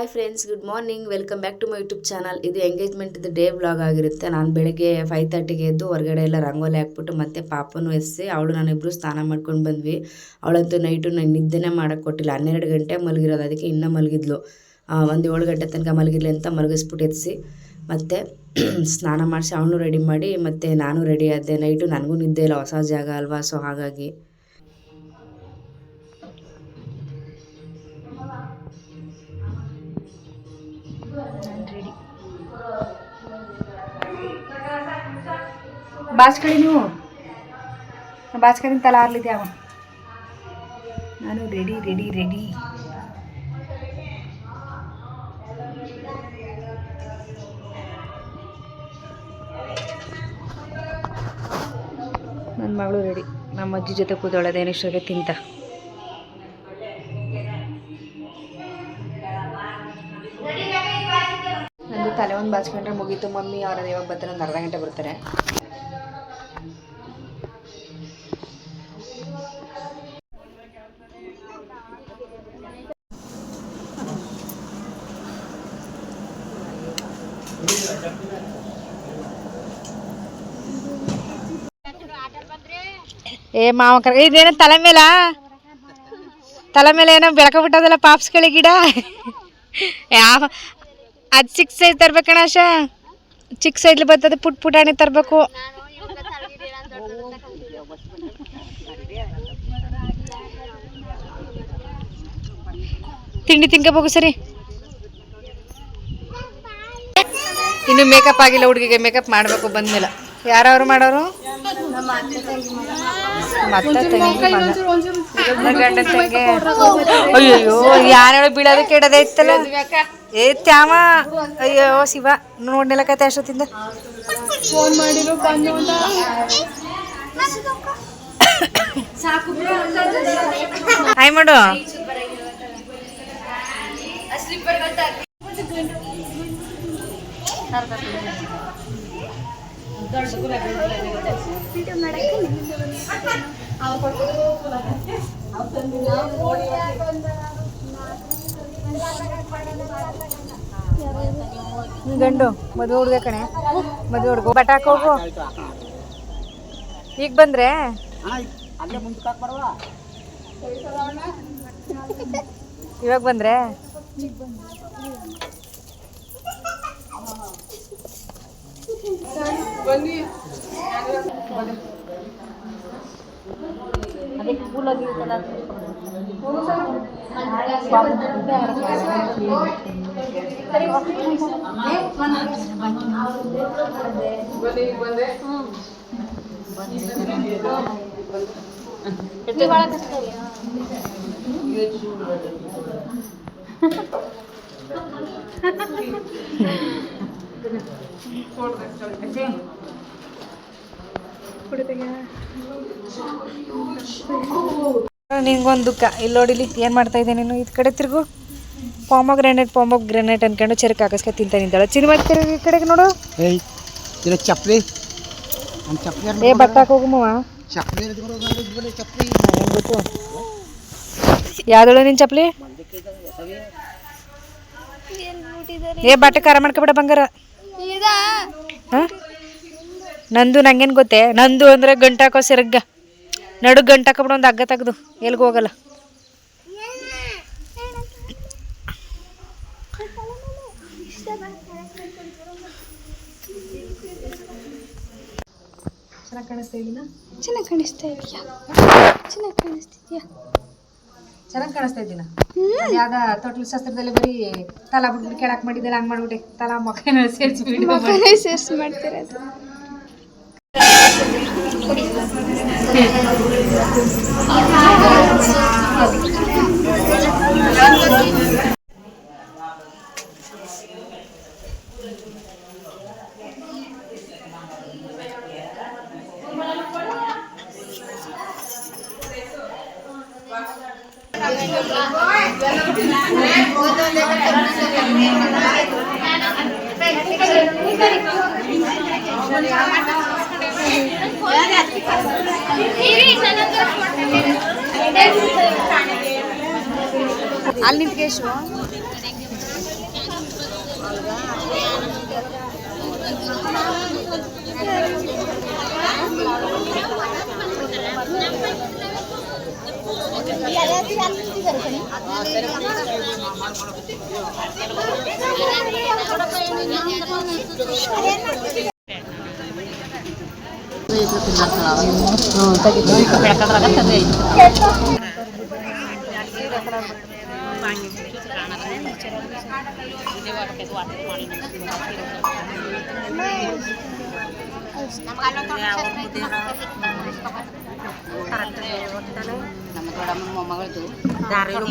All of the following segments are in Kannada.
Hi friends, good morning. Welcome back to my YouTube channel. ಇದು ಎಂಗೇಜ್ಮೆಂಟ್ ಡೇ ವ್ಲಾಗ್ ಆಗಿರುತ್ತೆ. ನಾನು ಬೆಳಗ್ಗೆ 5:30ಗೆ ಎದ್ದು ಹೊರಗಡೆ ಎಲ್ಲ ರಂಗೋಲಿ ಹಾಕ್ಬಿಟ್ಟು ಮತ್ತೆ ಪಾಪನೂ ಎಸ್ಸಿ ಅವಳು ನಾನಿಬ್ಬರು ಸ್ನಾನ ಮಾಡ್ಕೊಂಡು ಬಂದ್ವಿ. ಅವಳಂತೂ ನೈಟು ನಾನು ನಿದ್ದೆನೇ ಮಾಡೋಕ್ಕೆ ಕೊಟ್ಟಿಲ್ಲ. 12 ಗಂಟೆ ಮಲಗಿರೋದು, ಅದಕ್ಕೆ ಇನ್ನೂ ಮಲಗಿದ್ಲು. ಒಂದು 7 ಗಂಟೆ ತನಕ ಮಲಗಿರಲಿ ಅಂತ ಮಲಗಿಸ್ಬಿಟ್ಟು ಎತ್ತಿ ಮತ್ತು ಸ್ನಾನ ಮಾಡಿಸಿ ಅವನು ರೆಡಿ ಮಾಡಿ ಮತ್ತು ನಾನು ರೆಡಿ ಆದೆ. ನೈಟು ನನಗೂ ನಿದ್ದೆ ಇಲ್ಲ, ಹೊಸ ಜಾಗ ಅಲ್ವಾ, ಸೊ ಹಾಗಾಗಿ ಬಾಚ್ಕಳಿ ನೀವು ಬಾಚ್ಕಳಿ ತಲ ಆರ್ಲಿದ್ದೆ ಅವ. ನಾನು ರೆಡಿ ರೆಡಿ ರೆಡಿ. ನನ್ನ ಮಗಳು ರೆಡಿ. ನಮ್ಮ ಅಜ್ಜಿ ಜೊತೆ ಕೂದೋಳದೇನು ಇಷ್ಟೊಗೆ ತಿಂತ. ನಂದು ತಲೆ ಒಂದು ಬಾಚ್ಕೊಂಡ್ರೆ ಮುಗೀತು. ಮಮ್ಮಿ ಅವರ ಇವಾಗ ಬರ್ತಾರೆ, ಒಂದು ಅರ್ಧ ಗಂಟೆ ಬರ್ತಾರೆ. ಏ ಮಾವ ಇದೇನೋ ತಲೆ ಮೇಲೆ ಏನೋ ಬೆಳಕಬಿಟ್ಟದಲ್ಲ ಪಾಪ್ಸ್ಗಳ ಗಿಡ. ಯಾವ ಅದು ಚಿಕ್ಕ ಸೈಜ್ ತರ್ಬೇಕಣ ಆಶಾ, ಚಿಕ್ಕ ಸೈಜ್ಲಿ ಬರ್ತದೆ. ಪುಟಾಣಿ ತರಬೇಕು. ತಿಂಡಿ ತಿನ್ಕೋಬೇಕು. ಸರಿ, ಇನ್ನು ಮೇಕಪ್ ಆಗಿಲ್ಲ ಹುಡುಗಿಗೆ. ಮೇಕಪ್ ಮಾಡಬೇಕು ಬಂದ್ಮೇಲೆ. ಯಾರವ್ರು ಮಾಡೋರು? ಮತ್ತೆ ಗಂಡ ತಂಗೆ. ಅಯ್ಯಯ್ಯೋ, ಯಾರು ಬೀಳೋದಕ್ಕೆ ಇಡೋದೇ ಇತ್ತಲ್ಲ. ಏ ತ್ಯಾಮ, ಅಯ್ಯೋ ಶಿವ, ನೋಡ್ನೆಲ್ಲ ಕತೆ ಅಷ್ಟೊತ್ತಿಂದ ಫೋನ್ ಮಾಡಿದ್ರು. ಹಾಯ್ ಮಾಡು. ಗಂಡು ಮದುವೆ ಹುಡುಗ ಕಣೆ, ಮದುವೆ ಹುಡುಗ. ಬಟ್ಟೆ ಹಾಕೋಗು. ಈಗ ಬಂದ್ರೆ ಇವಾಗ ಬಂದ್ರೆ ಬನ್ನಿ. ನಿಂಗೊಂದು ದುಃಖ. ಇಲ್ಲಿ ನೋಡಿಲಿ ಏನು ಮಾಡ್ತಾ ಇದ್ದೆ ನೀನು. ಈ ಕಡೆ ತಿರುಗು. ಪಾಮಗ್ರೆನೇಟ್ ಅನ್ಕೊಂಡು ಚೆರಕ್ ಹಾಕಿಸ್ಕೊ ತಿಂತ ನಿಂತಾಳೆ. ಚಿನ್ನಿ ತಿರುಗಿ ಈ ಕಡೆಗೆ ನೋಡು. ಚಪ್ಪಲಿ ಏ ಬಟ್ಟೆ ಹಾಕೋಗಮ್ಮವ. ಗೊತ್ತು ಯಾವ್ದಳು ನಿನ್ ಚಪ್ಪಲಿ? ಏ ಬಟ್ಟೆ ಖಾರ ಮಾಡ್ಕೊಬೇಡ ಬಂಗಾರ. ನಂದು ನಂಗೇನು ಗೊತ್ತೇ. ನಂದು ಅಂದ್ರೆ ಗಂಟು ಹಾಕೋ ಸೆರಗ್ಗ ನಡು ಗಂಟು ಹಾಕೊಬಿಡ. ಒಂದು ಹಗ್ಗ ತೆಗ್ದು ಎಲ್ಗೂ ಹೋಗಲ್ಲ. ಚೆನ್ನಾಗಿ ಕಾಣಿಸ್ತಾ ಇದೀನಾ? ಚೆನ್ನಾಗಿ ಕಾಣಿಸ್ತಾ ಇದೆಯಾ? ಚೆನ್ನಾಗಿ ಕಾಣಿಸ್ತಾ ಇದ್ದೀನ. ಯಾವ್ದ ತೊಟ್ಲು ಶಾಸ್ತ್ರದಲ್ಲಿ ಬರೀ ತಲಾ ಬಿಟ್ಬಿಟ್ಟು ಕೆಳಕ್ ಮಾಡಿದ್ದೆಲ್ಲ ಹಂಗೆ ಮಾಡ್ಬಿಟ್ಟೆ. ತಲಾ ಮಕ್ಕಳ ಸೇರಿಸಿ ಮಾಡ್ತಿರೋದು. ಅಲ್ಲಿ ನಿಂತ್ಕೇಶು ನಮ್ಮ ದೊಡ್ಡಮ್ಮನ ಮೊಮ್ಮಗಳದು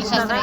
ಶಾಸ್ತ್ರ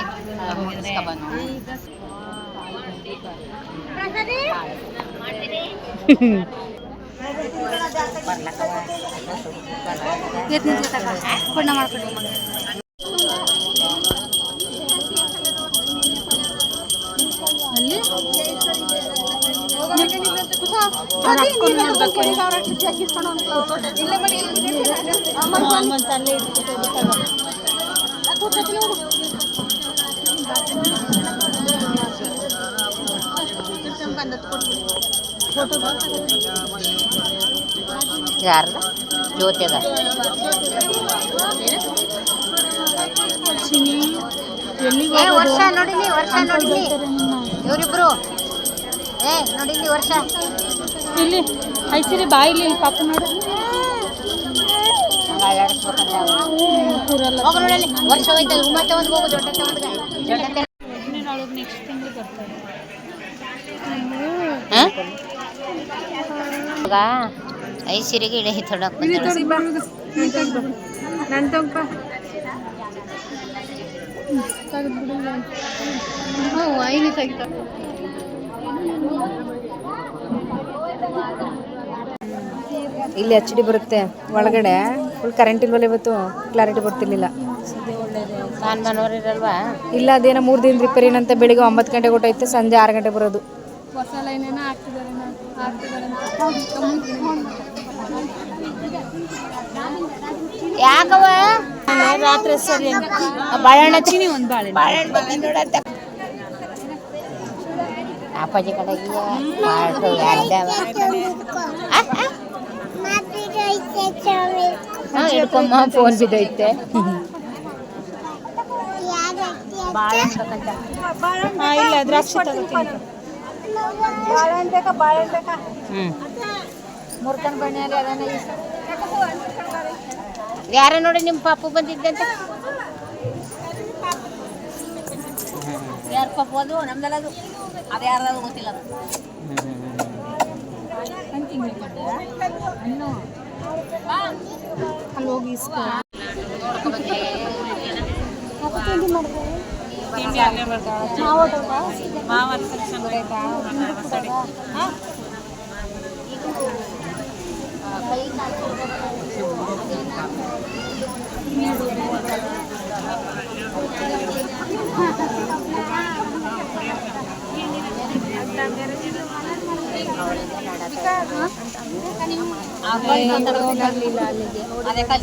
ಯಾರ್ದ ಜ್ಯೋತಿ ಅದ ವರ್ಷ ನೋಡಿಲಿ ಇವರಿಬ್ರು ನೋಡಿಲಿ ವರ್ಷ ಇಲ್ಲಿ ಐಸಿರಿ ಬಾ ಇಲ್ಲಿ ಪಾಪ ನೋಡು ವರ್ಷ ಹೋಯ್ತು ಮತ್ತೆ ಒಂದು ಹೋಗು ದೊಡ್ಡ ನೆಕ್ಸ್ಟ್ ತಿಂಗಳು ಬರ್ತಾರೆ ಐಸಿರಿಗೆ ಇಳೆ ತೊಡಕ್ ಇಲ್ಲಿ ಎಚ್ ಡಿ ಬರುತ್ತೆ ಒಳಗಡೆ ಫುಲ್ ಕರೆಂಟ್ ಇಲ್ವಲ್ಲ ಇವತ್ತು ಕ್ಲಾರಿಟಿ ಬರ್ತಿರ್ಲಿಲ್ಲ ನಾನು ಮನೋರು ಇರಲ್ವಾ ಇಲ್ಲ ಅದೇನೋ 3 ದಿನ ರಿಪೇರಿನ ಅಂತ ಬೆಳಿಗ್ಗೆ 9 ಗಂಟೆಗೆ ಹೊಟ್ಟೈತೆ ಸಂಜೆ 6 ಗಂಟೆ ಬರೋದು ಹೊಸ ಲೈನೇನ ಹಾಕ್ತಿದ್ದಾರೆ ಯಾಕವ ರಾತ್ರಿ ಸರಿ ಬಾಳೆಹಣ್ಣು ಚಿನಿ ಒಂದು ಬಾಳೆಹಣ್ಣು ನೋಡಂತ ಅಪ್ಪಾಜಿ ಕಡೆಗೆ ಮಾಡ್ತು ಹಿಡ್ಕೊಮ್ಮ ಫೋನ್ ಬಿದ್ದೈತೆ ಇಲ್ಲ ದ್ರಾಕ್ಷಿ ತಗೋತೀನಿ ಮುರ್ಕನ್ ಬಣ್ಣ ಯಾರ ನೋಡಿ ನಿಮ್ಮ ಪಾಪು ಬಂದಿದ್ದಂತೆ ಯಾರ ಪಾಪು ಅದು ನಮ್ದಲ್ಲ ಅದು ಅದು ಯಾರ್ದು ಗೊತ್ತಿಲ್ಲ ಅಲ್ಲಿ ಹೋಗಿ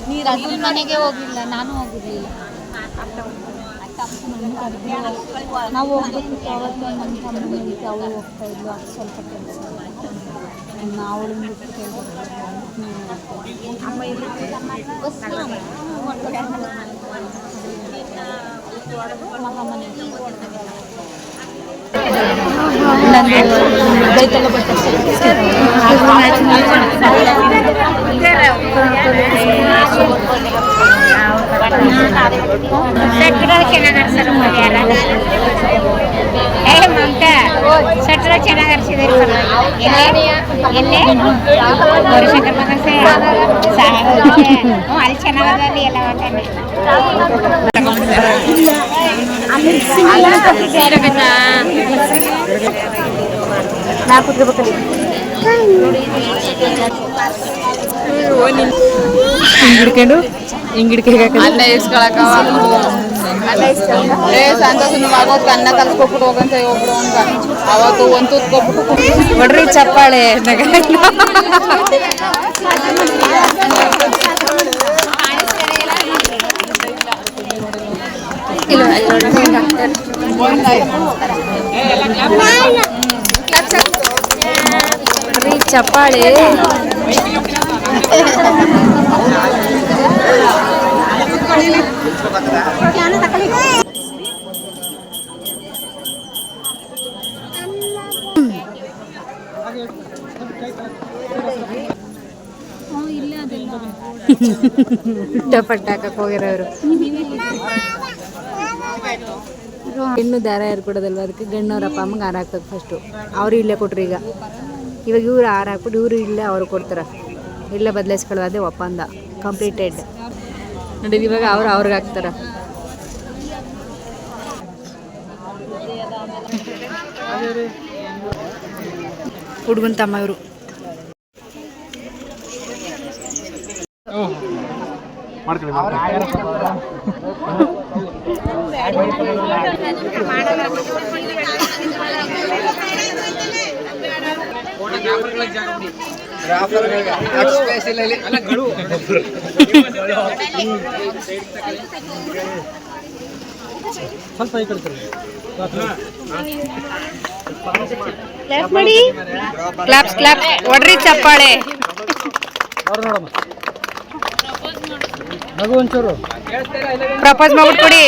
ನೀರು ಮನೆಗೆ ಹೋಗಿಲ್ಲ ನಾನು ಹೋಗಿರ್ಲಿಲ್ಲ ನಾವು ಹೋಗ್ಬೇಕಿತ್ತು ಅವತ್ತು ನಮ್ಮ ತಮ್ಮ ಅವಳು ಹೋಗ್ತಾ ಇದ್ಲು ಅದು ಸ್ವಲ್ಪ ಕೆಲಸ ಅವಳು ಬಿಟ್ಟು ಅಮ್ಮ ಇಲ್ಲಿ ಮಹಾಮನೆ ಚೆನ್ನಾಗಿ ಅರ್ಸರು ಯಾರ ಮಮತಾ ಸಟ್ರ ಚೆನ್ನಾಗಿ ಅರ್ಸಿದಾರೆ ಎಲ್ಲೇ ಗೌರಿಶಂಕರ್ ಮಗಸೆ ಅಲ್ಲಿ ಚೆನ್ನಾಗದಲ್ಲಿ ಎಲ್ಲ ನಾ ಕೂತ್ಕೋಬೇಕಲ್ಲಿ ಹಿಂಗಿಡ್ಕೊಂಡು ಅನ್ನ ಇಸ್ಕೊಳಕ ಸಂತೋಷನು ಆಗೋದು ಅನ್ನ ಕಲ್ಸ್ಕೊಬಿಟ್ಟು ಹೋಗಂತ ಒಬ್ರು ಅಂತ ಅವತ್ತು ಒಂದು ತುತ್ಕೊಬಿಟ್ಟು ನೋಡ್ರಿ ಚಪ್ಪಾಳೆ ಚಪ್ಪಾಳೆ. ಪಟ್ಟ ಹಾಕಕ್ ಹೋಗಿರೋರು ಹೆಣ್ಣು ದಾರ ಯಾರು ಕೊಡೋದಲ್ವ, ಅದಕ್ಕೆ ಗಣ್ಣವ್ರ ಅಪ್ಪ ಅಮ್ಮಂಗೆ ಹಾರ ಹಾಕ್ತದೆ ಫಸ್ಟು. ಅವರು ಇಲ್ಲೇ ಕೊಟ್ರು. ಇವಾಗ ಇವ್ರು ಹಾರ ಹಾಕ್ಬಿಟ್ಟು ಇವರು ಇಲ್ಲೇ ಅವ್ರು ಕೊಡ್ತಾರೆ. ಇಲ್ಲೇ ಬದಲಾಯಿಸ್ಕೊಳ್ಳೋದು, ಅದೇ ಒಪ್ಪಂದ ಕಂಪ್ಲೀಟೆಡ್. ನೋಡಿ ಇವಾಗ ಅವ್ರಿಗೆ ಹಾಕ್ತಾರೆ. ಹುಡುಗನ್ ತಮ್ಮ ಇವರು. ಸ್ವಲ್ಪ ಈ ಕಡೆ ಕ್ಲಾಪ್ಸ್ ಕ್ಲಾಪ್ಸ್ ಹೊಡ್ರಿ ಚಪ್ಪಾಳೆ. ನಗು ಒಂಚೂರು ಪ್ರಪೋಸ್ ಮಾಡ್ಬಿಟ್ಟು ಕೊಡಿ.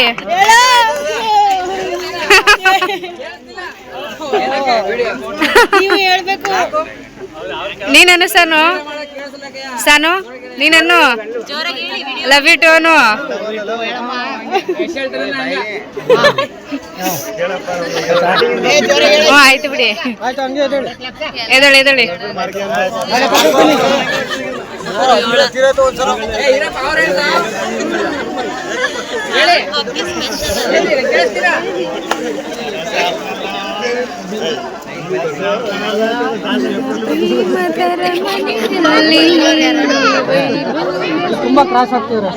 ನೀನನ್ನು ಸಾನು ನೀನನ್ನು ಲವ್ ಯು ಟು ಅನು. ಆಯ್ತು ಬಿಡಿ. ಎದಳಿ ತುಂಬಾ ಕ್ರಾಸ್ ಆಗ್ತಿದ್ರೆ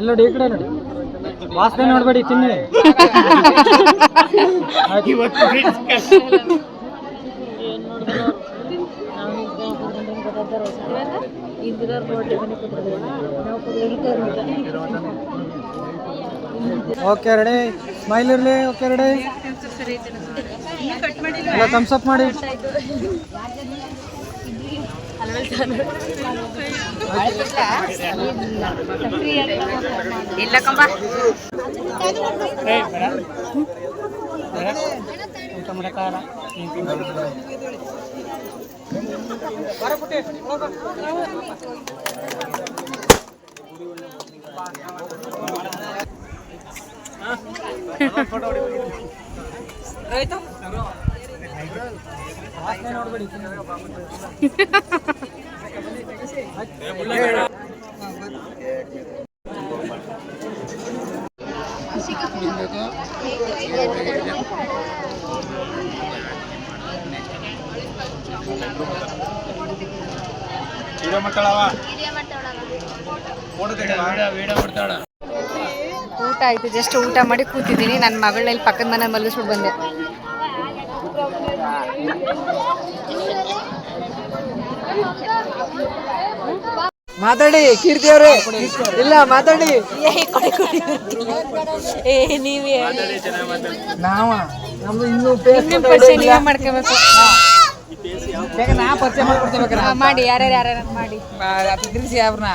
ನೋಡಿ ಈ ಕಡೆ ನೋಡಿ, ವಾಸನೆ ನೋಡ್ಬೇಡಿ, ತಿನ್ನಿ. ಓಕೆ ರೆಡಿ, ಸ್ಮೈಲ್ ಇರಲಿ. ಓಕೆ ರೆಡಿ, ಎಲ್ಲ ಥಮ್ಸ್ ಅಪ್ ಮಾಡಿ. ಇಲ್ಲ ಕಂಬ ಊಟ ಆಯ್ತು, ಜಸ್ಟ್ ಊಟ ಮಾಡಿ ಕೂತಿದ್ದೀನಿ. ನನ್ನ ಮಗಳನ್ನ ಪಕ್ಕದ ಮನೆ ಮಲಗಿಸ್ಬಿಟ್ಟು ಬಂದೆ. ಮಾತಾಡಿ ಕೀರ್ತಿ ಅವ್ರೆ, ಇಲ್ಲ ಮಾತಾಡಿ. ನೀವೇ ನಾವ ನಮ್ದು ಇನ್ನೂ ನೀವೇ ಮಾಡ್ಕೋಬೇಕು. ನಾ ಪರಿಚಯ ಮಾಡ್ಕೊಡ್ತೇವೆ ಮಾಡಿ, ಯಾರ್ಯಾರು ಮಾಡಿ ತಿರ್ಸಿ ಅವ್ರನ್ನ.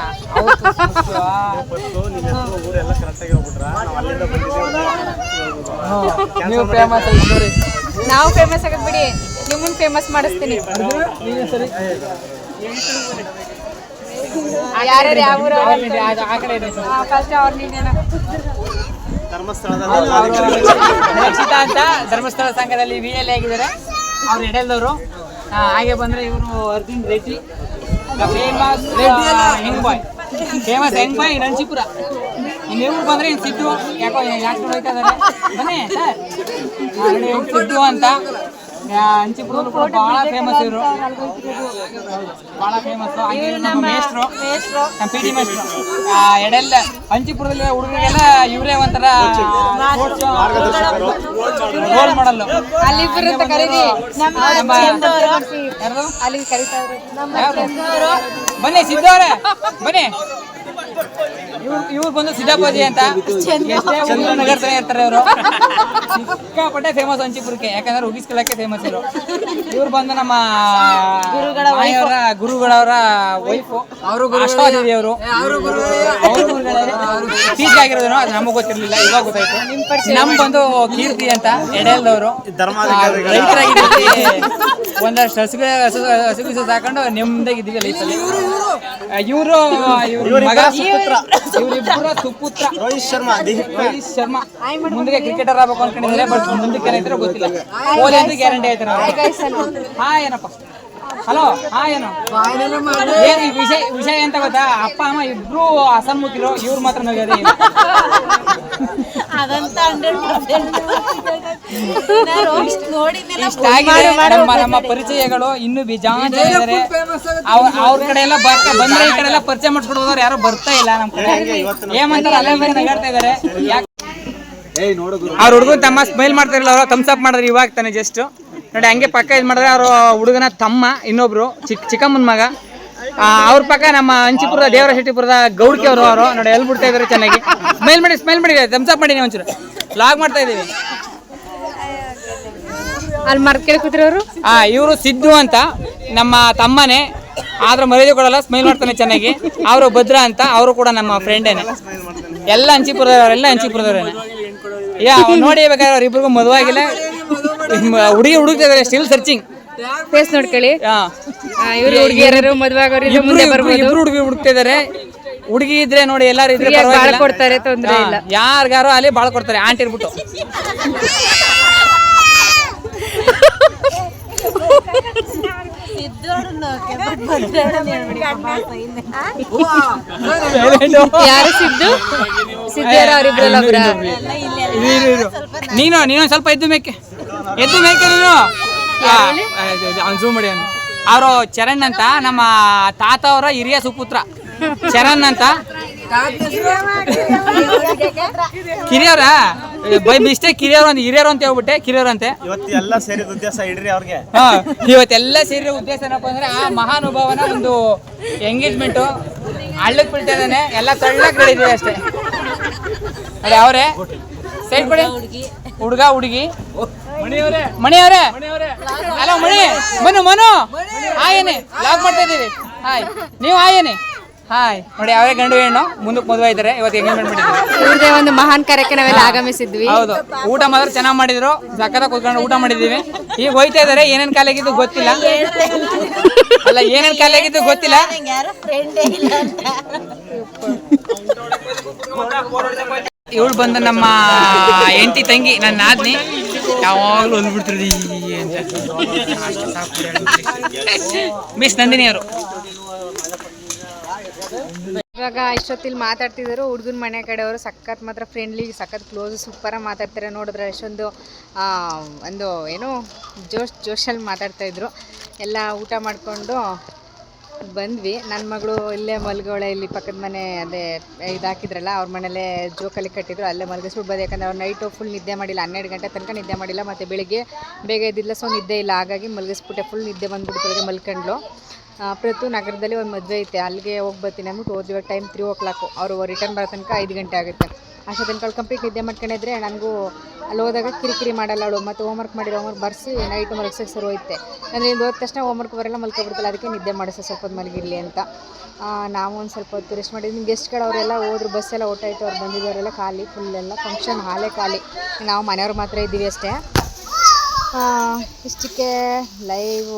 ನೀವು ಫೇಮಸ್ ನೋಡಿ. ನಾವು ಫೇಮಸ್ ಆಗದ್ ಬಿಡಿ, ನಿಮ್ಮನ್ನ ಫೇಮಸ್ ಮಾಡಿಸ್ತೀನಿ. ಸರಿ, ಯಾರ್ಯಾರು ಯಾವ ಊರು ಆ ಕಡೆ ಇದೆ. ಫಸ್ಟ್ ಅವ್ರು ನೀನೇನ ರಕ್ಷಿತಾ ಅಂತ ಧರ್ಮಸ್ಥಳ ಸಂಘದಲ್ಲಿ VL ಆಗಿದ್ದಾರೆ. ಅವ್ರು ಎಡೆಲ್ದವರು. ಹಾಗೆ ಬಂದ್ರೆ ಇವರು ಅರ್ಜುನ್ ರೆಡ್ಡಿ, ಫೇಮಸ್ ಹೆಂಗ್ ಬಾಯ್, ಫೇಮಸ್ ಹೆಂಗ್ ಬಾಯ್ ರಣಚಿಪುರ. ಇನ್ನೇವ್ರು ಬಂದ್ರೆ ಇನ್ನು ಸಿದ್ದು, ಯಾಕೋ ಯಾಕೆ ಹೋಯ್ತಾ ಇದಾರೆ. ಬನ್ನಿ ಸರ್, ಸಿದ್ದು ಅಂತ ಅಂಚಿಪುರದಲ್ಲೂ ಕೂಡ ಬಹಳ ಫೇಮಸ್ ಇವರು, ಬಹಳ ಫೇಮಸ್. ನಮ್ಮ ಮೇಷ್ಟ್ರು, ನಮ್ಮ ಪಿ ಟಿ ಮೇಷ್ಟ್ರು ಎಡೆಲ್ಲ ಅಂಚಿಪುರದಲ್ಲಿ ಹುಡುಗರಿಗೆಲ್ಲ ಇವರೇ ಒಂಥರ ರೋಲ್ ಮಾಡಲ್ಲ. ಬನ್ನಿ ಸಿದ್ದವ್ರೆ ಬನ್ನಿ. ಇವ್ರು ಬಂದು ಸಿದ್ದಾಪೂಜಿ ಅಂತ ನಗರ್ತಾನೆ ಇರ್ತಾರೆ. ಅವರು ಸಿಕ್ಕಾಪಟ್ಟೆ ಫೇಮಸ್ ಅಂಚಿಪುರಕ್ಕೆ, ಯಾಕಂದ್ರೆ ಉಗಿಸ್ಕೊಳ್ಳಕ್ಕೆ ಫೇಮಸ್ ಇವರು. ಇವ್ರು ಬಂದು ನಮ್ಮ ಗುರುಗಳವರ ವೈಫು, ಅವರು ಅಷ್ಟಾದೇವಿ ಅವರು ಟೀಚ್ ಆಗಿರೋದು, ಅದು ನಮಗೆ ಗೊತ್ತಿರಲಿಲ್ಲ, ಇವಾಗ ಗೊತ್ತಾಯ್ತು. ನಮ್ ಬಂದು ಕೀರ್ತಿ ಅಂತ ಎಡೆಲ್ದವರು ರೈತರಾಗಿದ್ದೀವಿ, ಒಂದಷ್ಟು ಹಸುಗಿಸು ಸಾಕೊಂಡು ನೆಮ್ಮದಿಯಾಗಿದ್ದೀವಿ ಲೈಫಲ್ಲಿ. ಇವರು ಮಗ ಇವರಿಬ್ಬರ ಸುಪುತ್ರ ರೋಹಿತ್ ಶರ್ಮಾ ಮುಂದೆ ಕ್ರಿಕೆಟರ್ ಆಗ್ಬೇಕು ಅನ್ಕೊಂಡಿದ್ದಾರೆ, ಬಟ್ ಮುಂದಕ್ಕೆ ಏನಾಯ್ತಾರೋ ಗೊತ್ತಿಲ್ಲ. ಓಲಿ ಅಂತ ಗ್ಯಾರಂಟಿ ಆಯ್ತಾರ. ಹಾ ಏನಪ್ಪ, ಹಲೋ, ಹಾ ಏನು ಏನು ವಿಷಯ ಎಂತ ಗೊತ್ತಾ, ಅಪ್ಪ ಅಮ್ಮ ಇಬ್ರು ಅಸನ್ಮುಖಿರು, ಇವ್ರು ಮಾತ್ರ ನಗದೆ. ನಮ್ಮ ಪರಿಚಯಗಳು ಇನ್ನು ಬೇಜಾನ್ ಇದ್ದಾರೆ. ಅವ್ರ ಕಡೆ ಎಲ್ಲ ಬಂದ್ರೆ ಈ ಕಡೆ ಎಲ್ಲ ಪರಿಚಯ ಮಾಡ್ಕೊಡೋರು ಯಾರು ಬರ್ತಾ ಇಲ್ಲ ನಮ್ಮ ಕಡೆ. ಏಮಂತಾರೆ ಅಲ್ಲೇ ಮೇಲೆ ನಗಾಡ್ತಾ ಇದಾರೆ. ಅವ್ರ ಹುಡುಗನ್ ತಮ್ಮ ಸ್ಮೈಲ್ ಮಾಡ್ತಾ ಇರಲ್ಲ, ಅವ್ರು ಥಮ್ಸ್ ಅಪ್ ಮಾಡಿದ್ರೆ ಇವಾಗ ತಾನೆ ಜಸ್ಟ್ ನೋಡಿ. ಹಂಗೆ ಪಕ್ಕ ಇದು ಮಾಡಿದ್ರೆ ಅವ್ರ ಹುಡುಗನ ತಮ್ಮ ಇನ್ನೊಬ್ರು ಚಿಕ್ಕಮ್ಮನ ಮಗ. ಅವ್ರ ಪಕ್ಕ ನಮ್ಮ ಅಂಚಿಪುರದ ದೇವರ ಶೆಟ್ಟಿಪುರದ ಗೌಡ್ಕಿ ಅವರು ನೋಡಿ ಎಲ್ಲಿ ಬಿಡ್ತಾ ಇದಾರೆ ಚೆನ್ನಾಗಿ. ಸ್ಮೈಲ್ ಮಾಡಿ ಥಮ್ಸ್ ಅಪ್ ಮಾಡಿ. ಒಂಚೂರು ಲಾಗ್ ಮಾಡ್ತಾ ಇದೀವಿ. ಅಲ್ಲಿ ಮರ ಕೇಳ್ಕೊತಿರೋರು ಇವರು ಸಿದ್ದು ಅಂತ ನಮ್ಮ ತಮ್ಮನೇ, ಆದ್ರೆ ಮರ್ಯಾದೆ ಕೊಡಲ್ಲ, ಸ್ಮೈಲ್ ಮಾಡ್ತಾನೆ ಚೆನ್ನಾಗಿ. ಅವರು ಭದ್ರ ಅಂತ, ಅವರು ಕೂಡ ನಮ್ಮ ಫ್ರೆಂಡೇನೆ. ಎಲ್ಲ ಹಂಚಿಪುರದವ್ರೇನೆ. ನೋಡಿ ಬೇಕಾದ್ರೆ ಅವ್ರಿಬ್ರಿಗೂ ಮದುವೆ ಆಗಿಲ್ಲ, ಹುಡುಗಿ ಹುಡುಕ್ತಾ ಇದಾರೆ, ಸ್ಟಿಲ್ ಸರ್ಚಿಂಗ್. ಫೇಸ್ ನೋಡ್ಕೊಳ್ಳಿ. ಇವ್ರು ಹುಡುಗಿಯರು ಮದುವೆ ಆಗೋರು ಇಬ್ರು ಹುಡುಗಿ ಹುಡುಕ್ತಾ ಇದಾರೆ. ಹುಡುಗಿ ಇದ್ರೆ ನೋಡಿ, ಎಲ್ಲಾರು ಇದ್ರೆ ಕೊಡ್ತಾರೆ, ತೊಂದ್ರೆ ಇಲ್ಲ. ಯಾರಿಗಾರು ಅಲ್ಲಿ ಬಾಳ್ ಕೊಡ್ತಾರೆ, ಆಂಟಿ ಇರ್ಬಿಟ್ಟು. ಯಾರು ಸಿದ್ದು ಅವರಿಬ್ರಲ್ಲ. ನೀನು ಸ್ವಲ್ಪ ಎದ್ದು ಮೇಕೆ ನೀನು ಅವ್ನು ಝೂಮ್ ಮಾಡಿ. ಅವರು ಚರಣ್ ಅಂತ ನಮ್ಮ ತಾತ ಅವರ ಹಿರಿಯ ಸುಪುತ್ರ ಚರಣ್ ಅಂತ. ಕಿರಿಯವ್ರ ಬೈ ಮಿಸ್ಟೇಕ್ ಹಿರಿಯರು ಅಂತ ಹೇಳ್ಬಿಟ್ಟೆ, ಕಿರಿಯರು ಅಂತೆ. ಇವತ್ತೆಲ್ಲ ಸೇರಿದ ಉದ್ದೇಶ ಇಡ್ರಿ ಅವ್ರಿಗೆ. ಇವತ್ತೆಲ್ಲ ಸೇರಿರೋ ಉದ್ದೇಶ ಏನಪ್ಪ ಅಂದ್ರೆ, ಆ ಮಹಾನುಭಾವನ ಒಂದು ಎಂಗೇಜ್ಮೆಂಟು ಹಳ್ಳಕ್ ಬೀಳ್ತಾ ಇದ್ದಾನೆ, ಎಲ್ಲ ತಳ್ಳಕ್ ನಡೀತಿದೆ ಅಷ್ಟೇ. ಅದೇ ಅವರೇ ಸೈಡ್ ಕೊಡಿ. ಹುಡುಗ ಹುಡುಗಿ ಮಣಿಯವರೇ ಹಲೋ ಮನು ಆಯೇನೆ ಲಾಗ್ ಮಾಡ್ತಾ ಇದೀವಿ. ಹಾಯ್, ನೀವು ಆಯೇನೆ ಹಾಯ್. ನೋಡಿ ಅವರೇ ಗಂಡು ಹೆಣ್ಣು ಮುಂದಕ್ಕೆ ಮದುವೆ ಇದ್ದಾರೆ. ಇವತ್ತು ಎಂಗೇಜ್ಮೆಂಟ್ ಮಾಡಿದ್ವಿ. ಇವ್ರದೇ ಒಂದು ಮಹಾನ್ ಕಾರ್ಯಕ್ಕೆ ನಾವೆಲ್ಲ ಆಗಮಿಸಿದ್ವಿ. ಹೌದು, ಊಟ ಮಾತ್ರ ಚೆನ್ನಾಗಿ ಮಾಡಿದ್ರು, ಸಕ್ಕತ್ತಾಗಿ ಕೂತ್ಕೊಂಡು ಊಟ ಮಾಡಿದ್ದೀವಿ. ಈಗ ಹೋಯ್ತಾ ಇದಾರೆ. ಏನೇನ್ ಕಾಲಾಗಿದ್ದು ಗೊತ್ತಿಲ್ಲ, ಅಲ್ಲ ಏನೇನ್ ಕಾಲಾಗಿದ್ದು ಗೊತ್ತಿಲ್ಲ. ಇವಳು ಬಂದು ನಮ್ಮ ಹೆಂಡತಿ ತಂಗಿ, ನನ್ನ ನಾದ್ನಿ. ಯಾವಾಗಲೂ ಹೊಲ್ಬಿಡ್ತಿರ್ದಿ ಅಂತ ಮಿಸ್ ನಂದಿನಿ ಅವರು. ಇವಾಗ ಇಷ್ಟೊತ್ತಿಲ್ಲಿ ಮಾತಾಡ್ತಿದ್ರು ಹುಡುಗನ ಮನೆ ಕಡೆಯವರು. ಸಖತ್ ಮಾತ್ರ ಫ್ರೆಂಡ್ಲಿ, ಸಖತ್ ಕ್ಲೋಸ್, ಸೂಪರಾಗಿ ಮಾತಾಡ್ತಾರೆ. ನೋಡಿದ್ರೆ ಎಷ್ಟೊಂದು ಒಂದು ಏನೋ ಜೋಶಲ್ಲಿ ಮಾತಾಡ್ತಾಯಿದ್ರು. ಎಲ್ಲ ಊಟ ಮಾಡಿಕೊಂಡು ಬಂದ್ವಿ. ನನ್ನ ಮಗಳು ಇಲ್ಲೇ ಮಲ್ಗೋಳೆ, ಇಲ್ಲಿ ಪಕ್ಕದ ಮನೆ ಅದೇ ಇದು ಹಾಕಿದ್ರಲ್ಲ ಅವ್ರ ಮನೇಲೇ ಜೋಕಲ್ಲಿ ಕಟ್ಟಿದ್ರು, ಅಲ್ಲೇ ಮಲಗಿಸ್ಬಿಟ್ಟು ಬಂದು. ಯಾಕಂದರೆ ಅವ್ರು ನೈಟು ಫುಲ್ ನಿದ್ದೆ ಮಾಡಿಲ್ಲ, 12 ಗಂಟೆ ತನಕ ನಿದ್ದೆ ಮಾಡಿಲ್ಲ. ಮತ್ತು ಬೆಳಿಗ್ಗೆ ಬೇಗ ಎದ್ದಿಲ್ಲ, ಸೊ ನಿದ್ದೆ ಇಲ್ಲ. ಹಾಗಾಗಿ ಮಲಗಿಸ್ಬಿಟ್ಟೆ, ಫುಲ್ ನಿದ್ದೆ ಬಂದುಬಿಡ್ತು. ಮಲ್ಕೊಂಡ್ಲು. ಪ್ರತು ನಗರದಲ್ಲಿ ಒಂದು ಮದುವೆ ಐತೆ, ಅಲ್ಲಿಗೆ ಹೋಗಿ ಬರ್ತೀನಿ ಅಂದ್ಬಿಟ್ಟು ಹೋದ್ವಿ. Time 3 o'clock. ಅವರು ರಿಟರ್ನ್ ಬರೋ ತನಕ 5 ಗಂಟೆ ಆಗುತ್ತೆ. ಅಷ್ಟೇ ತನಕ ಕಂಪ್ಲೀಟ್ ನಿದ್ದೆ ಮಾಡ್ಕೊಂಡಿದ್ರೆ ನನಗೂ ಅಲ್ಲಿ ಹೋದಾಗ ಕಿರಿಕಿರಿ ಮಾಡಲ್ಲ ಅವಳು. ಮತ್ತು ಹೋಮ್ವರ್ಕ್ ಮಾಡಿರೋ ಹೋಮ್ವರ್ಕ್ ಬರ್ಸಿ ನೈಟು ಮಲಗಿಸೋಕೆ ಸರಿ ಹೋಯ್ತೆ. ಅಂದರೆ ಇದು ಹೋದ ತಕ್ಷಣ ಹೋಮ್ವರ್ಕ್ ಬರೋಲ್ಲ, ಮಲ್ಕೊಬಿಡ್ತಲ್ಲ. ಅದಕ್ಕೆ ನಿದ್ದೆ ಮಾಡಿಸೋ ಸ್ವಲ್ಪ ಹೊತ್ತು ಮಲಗಿರಲಿ ಅಂತ ನಾವು ಒಂದು ಸ್ವಲ್ಪ ಹೊತ್ತು ರೆಸ್ಟ್ ಮಾಡಿದ್ವಿ. ಗೆಸ್ಟ್ಗಳು ಅವರೆಲ್ಲ ಹೋದ್ರು, ಬಸ್ಸೆಲ್ಲ ಓಟಾಯ್ತು. ಅವ್ರು ಬಂದಿದ್ದವರೆಲ್ಲ ಖಾಲಿ, ಫುಲ್ಲೆಲ್ಲ ಫಂಕ್ಷನ್ ಹಾಲೇ ಖಾಲಿ. ನಾವು ಮನೆಯವ್ರು ಮಾತ್ರ ಇದ್ದೀವಿ ಅಷ್ಟೇ. ಇಷ್ಟಕ್ಕೆ ಲೈವ್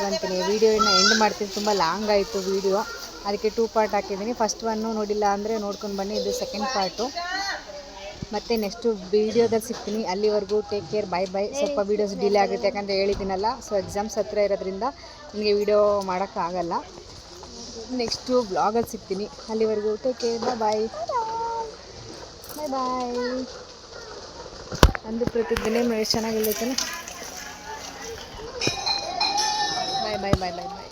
ಅಂತೀನಿ, ವೀಡಿಯೋನ ಎಂಡ್ ಮಾಡ್ತೀನಿ. ತುಂಬ ಲಾಂಗ್ ಆಯಿತು ವೀಡಿಯೋ, ಅದಕ್ಕೆ 2 ಪಾರ್ಟ್ ಹಾಕಿದ್ದೀನಿ. ಫಸ್ಟ್ ಒನ್ನು ನೋಡಿಲ್ಲ ಅಂದರೆ ನೋಡ್ಕೊಂಡು ಬನ್ನಿ, ಇದು ಸೆಕೆಂಡ್ ಪಾರ್ಟು. ಮತ್ತು ನೆಕ್ಸ್ಟು ವೀಡಿಯೋದಲ್ಲಿ ಸಿಗ್ತೀನಿ. ಅಲ್ಲಿವರೆಗೂ ಟೇಕ್ ಕೇರ್, ಬಾಯ್. ಸ್ವಲ್ಪ ವೀಡಿಯೋಸ್ ಡಿಲೇ ಆಗುತ್ತೆ, ಯಾಕಂದರೆ ಹೇಳಿದ್ದೀನಲ್ಲ. ಸೊ ಎಕ್ಸಾಮ್ಸ್ ಹತ್ರ ಇರೋದ್ರಿಂದ ನನಗೆ ವೀಡಿಯೋ ಮಾಡೋಕ್ಕಾಗಲ್ಲ. ನೆಕ್ಸ್ಟು ಬ್ಲಾಗಲ್ಲಿ ಸಿಗ್ತೀನಿ. ಅಲ್ಲಿವರೆಗೂ ಟೇಕ್ ಕೇರ್, ಬಾಯ್. ಬಾಯ್. ಅಂದು ಪ್ರತಿದಿನ ಎಷ್ಟು ಚೆನ್ನಾಗಿಲ್ಲೈತಾನೆ. ಬಾಯ್ ಬಾಯ್ ಬಾಯ್ ಬಾಯ್ ಬಾಯ್.